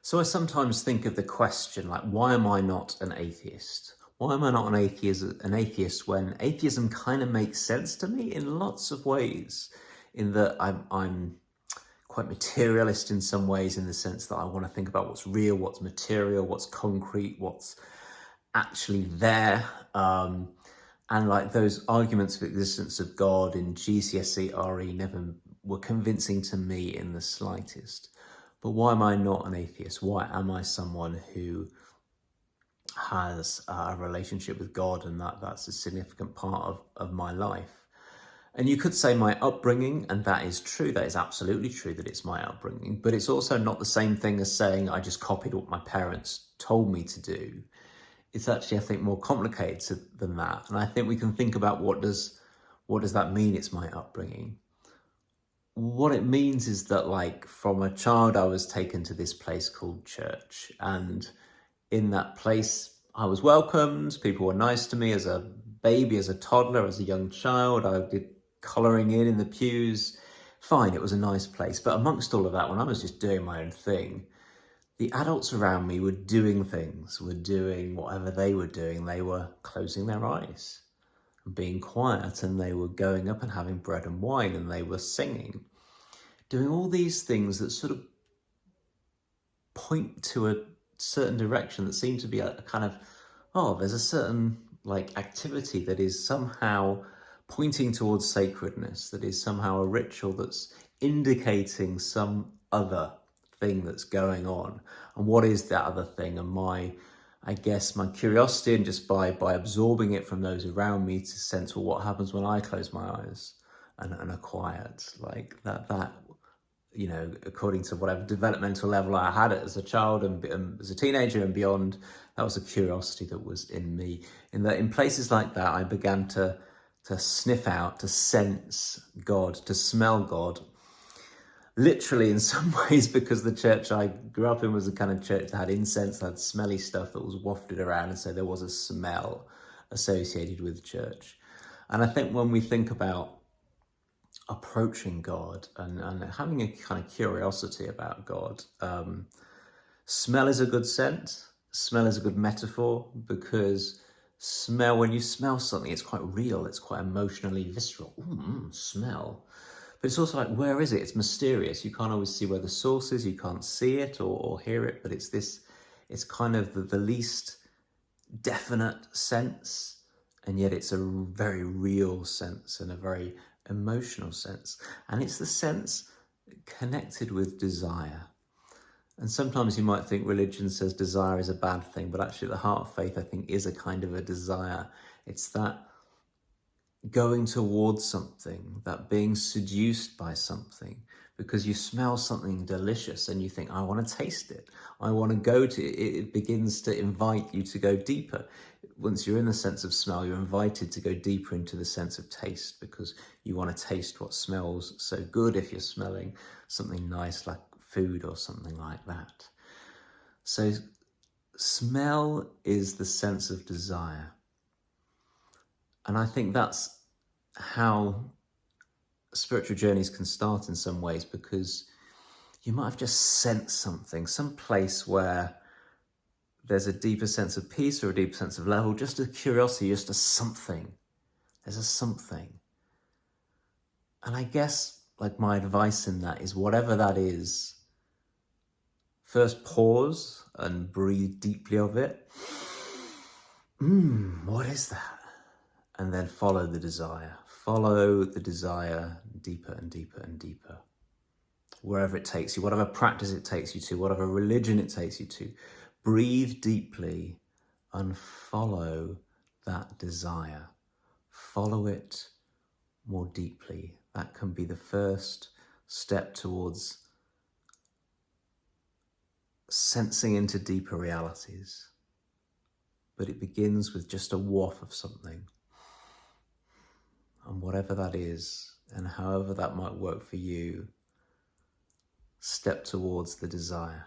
So I sometimes think of the question, like, why am I not an atheist? Why am I not an atheist when atheism kind of makes sense to me in lots of ways, in that I'm quite materialist in some ways, in the sense that I want to think about what's real, what's material, what's concrete, what's actually there. And like those arguments of existence of God in GCSE RE never were convincing to me in the slightest. But why am I not an atheist? Why am I someone who has a relationship with God, and that's a significant part of my life? And you could say my upbringing, and that is true. That is absolutely true that it's my upbringing. But it's also not the same thing as saying I just copied what my parents told me to do. It's actually, I think, more complicated than that. And I think we can think about what does that mean, it's my upbringing. What it means is that, like, from a child, I was taken to this place called church. And in that place, I was welcomed. People were nice to me as a baby, as a toddler, as a young child. I did colouring in the pews. Fine, it was a nice place. But amongst all of that, when I was just doing my own thing, the adults around me were doing things, were doing whatever they were doing. They were closing their eyes and being quiet, and they were going up and having bread and wine, and they were singing, doing all these things that sort of point to a certain direction, that seem to be a kind of, oh, there's a certain like activity that is somehow pointing towards sacredness, that is somehow a ritual that's indicating some other thing that's going on. And what is that other thing? And I guess my curiosity, and just by absorbing it from those around me, to sense, well, what happens when I close my eyes and are quiet, like that, you know, according to whatever developmental level I had it as a child and as a teenager and beyond, that was a curiosity that was in me. In that, in places like that, I began to sniff out, to sense God, to smell God, literally in some ways, because the church I grew up in was the kind of church that had incense, had smelly stuff that was wafted around, and so there was a smell associated with church. And I think when we think about approaching God and having a kind of curiosity about God, smell is a good scent. Smell is a good metaphor, because when you smell something, it's quite real, it's quite emotionally visceral. Smell. But it's also like, where is it? It's mysterious. You can't always see where the source is. You can't see it or hear it, but it's kind of the least definite sense, and yet it's a very real sense and a very emotional sense. And it's the sense connected with desire. And sometimes you might think religion says desire is a bad thing, but actually the heart of faith, I think, is a kind of a desire. It's that going towards something, that being seduced by something, because you smell something delicious and you think, I want to taste it. I want to go to it. It begins to invite you to go deeper. Once you're in the sense of smell, you're invited to go deeper into the sense of taste, because you want to taste what smells so good if you're smelling something nice like food or something like that. So smell is the sense of desire. And I think that's how spiritual journeys can start in some ways, because you might have just sensed something, some place where there's a deeper sense of peace or a deeper sense of level, just a curiosity, just a something. There's a something. And I guess, like, my advice in that is, whatever that is, first pause and breathe deeply of it. What is that? And then follow the desire. Follow the desire deeper and deeper and deeper. Wherever it takes you, whatever practice it takes you to, whatever religion it takes you to, breathe deeply and follow that desire. Follow it more deeply. That can be the first step towards sensing into deeper realities. But it begins with just a waft of something. And whatever that is, and however that might work for you, step towards the desire.